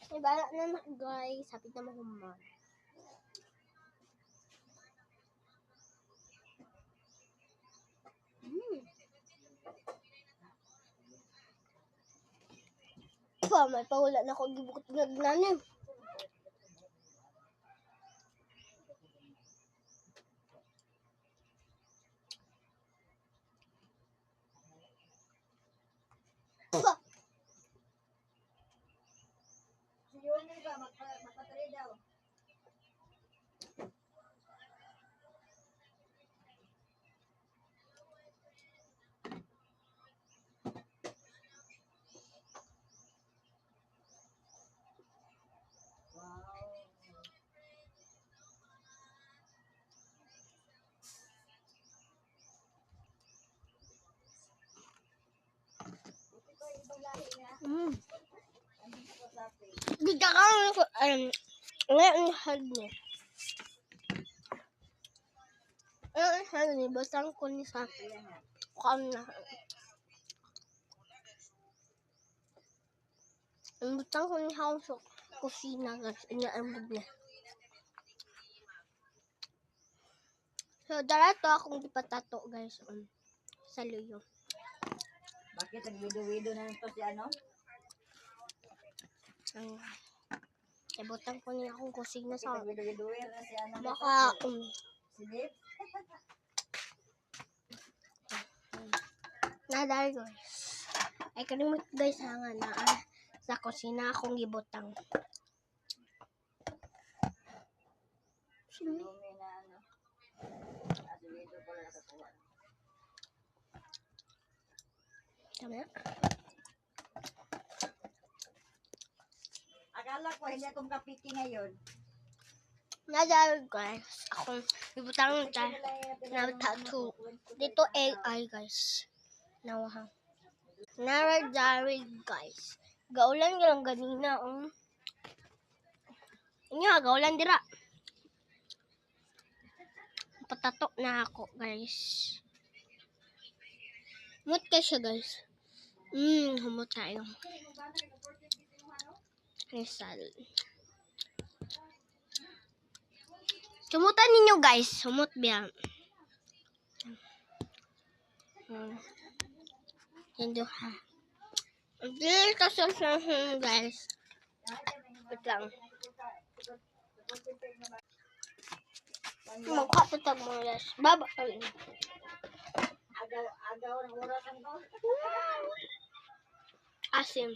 May bala na guys. Hapit na mahuman. May pawala na ako gibukot gagnanin. Kita ka ngayon hard niya. Hard niya. Basang ko ni sa kukaan na. Basang ko ni sa kusina guys. Inaambog niya. So, darato akong ipatato guys. Sa luyo. Bakit ang wido-wido na ito si ano? Ibutang ko niya akong kusina Bakit sa ang wido-widoer na si ano? baka Si Dip? nadal guys. Ay kalimut guys nga na sa kusina akong gibutang. Lumi na ano? Si wido pala nakakuha. Tama? Akala ko hindi akong kapiki ngayon. Nadal guys. Akong gibutang na tattoo. Dito AI guys. Nawahang. Naradari guys. Gaulan lang ganina. Inyo, gaulan dira. Patato na ako guys. Humot kayo siya guys. Humot tayo. Rizal. Sumutan ninyo guys. Humot biya. Hindi ha. Hindi kasi siya guys. Wait lang. Magkapatag mo guys. Baba ka rin. Agaw ng oras ang to. Asim.